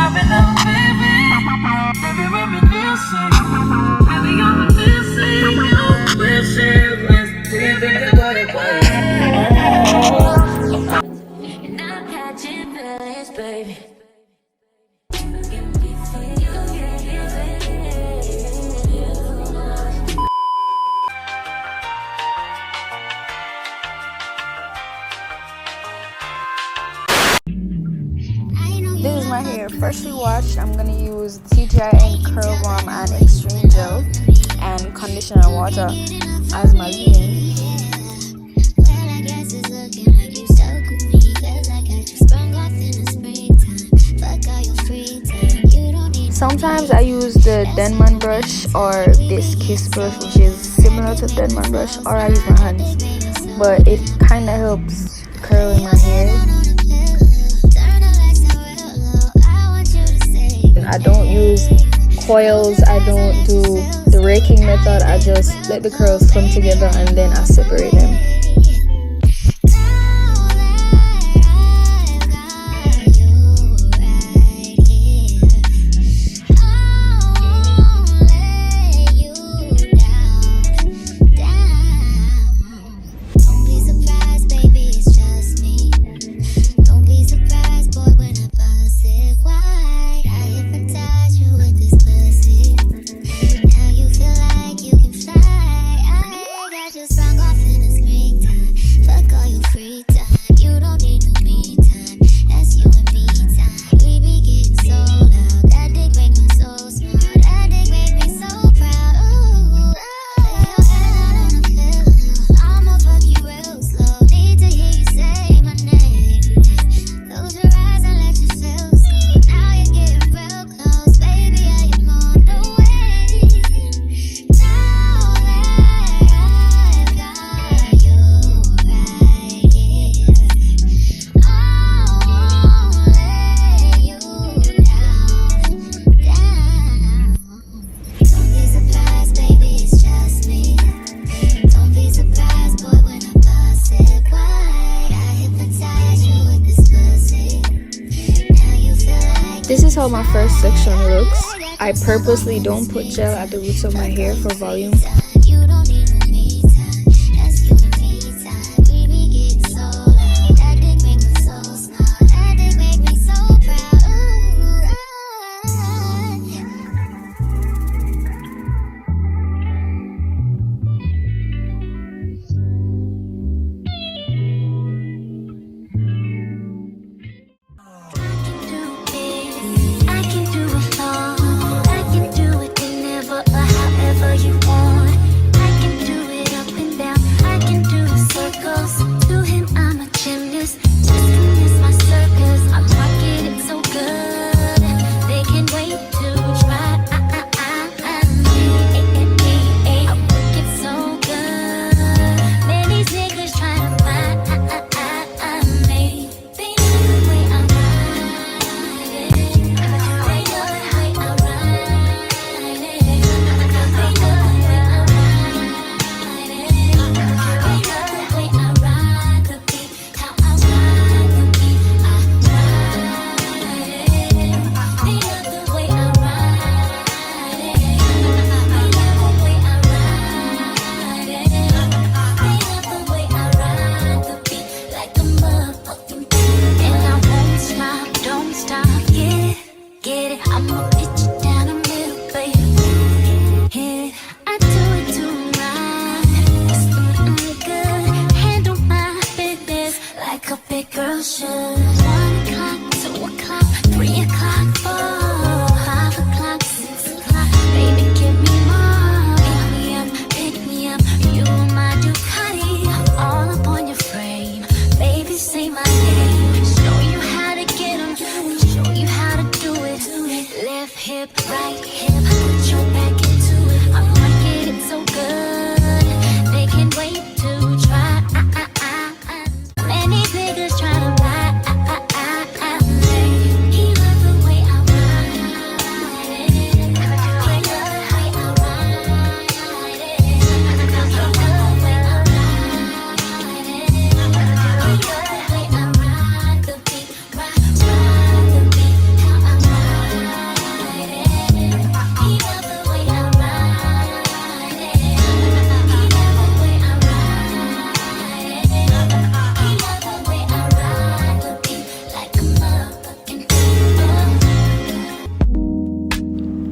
I've been up, baby, baby, reminiscing. Baby, I'm missing you, wishing, thinking what it was. And I'm catching feelings, baby. This is my hair freshly washed. I'm gonna use TGIN Curl Balm and Xtreme Gel and conditioner and water as my leave-in. Sometimes I use the Denman brush or this Kiss brush, which is similar to Denman brush, or I use my hands, but it kind of helps curling my hair. I don't use coils, I don't do the raking method, I just let the curls come together and then I separate them. This is how my first section looks. I purposely don't put gel at the roots of my hair for volume.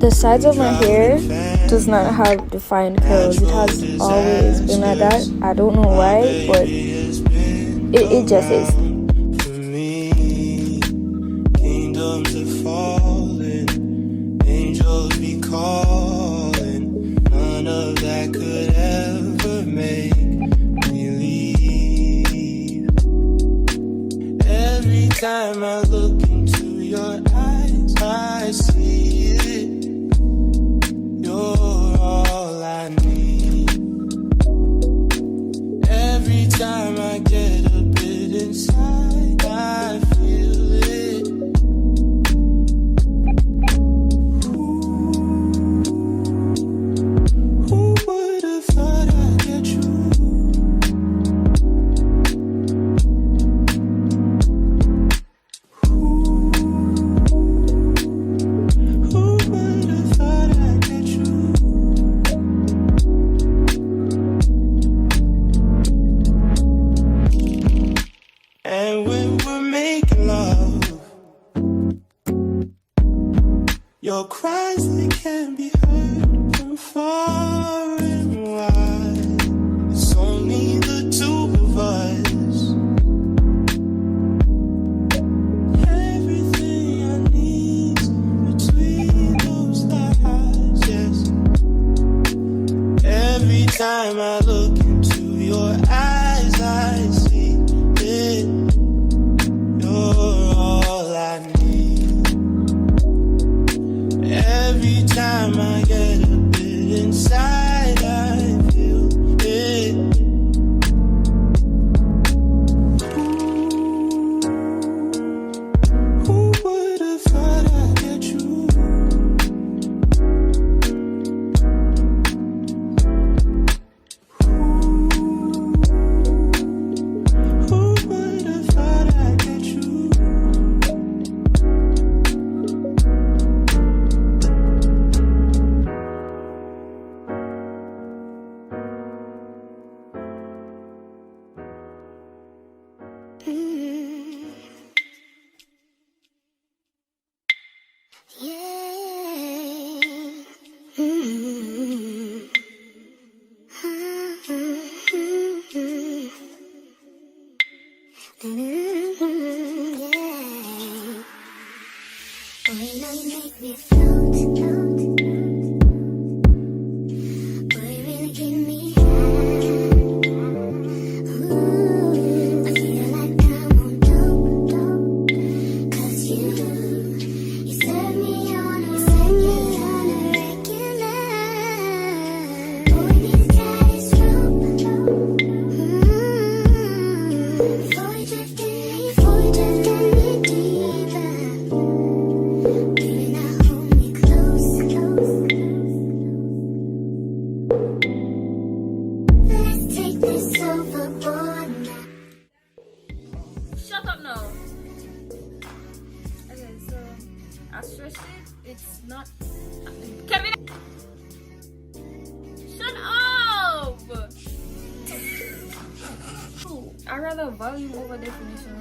The sides of my hair does not have defined curls. It has always been like that. I don't know why, but it just is. Kingdoms are falling, angels be calling. None of that could ever make me leave. Every time I look into your eyes, I see it. You're all I need. Every time I get a bit inside, I feel it. Who would have thought I'd get you? And when we're making love, your cries, they can be heard from far and wide. It's only the two of us. Everything I need's between those eyes, yes. Every time I look into your eyes, I see it. You're all I need. Every time I get a bit inside, I feel it. Who would have thought I'd get you? Who would have thought I'd get you? Shut up now. Okay, so I stretched it. It's not. Kevin! Shut up! I'd rather volume over definition.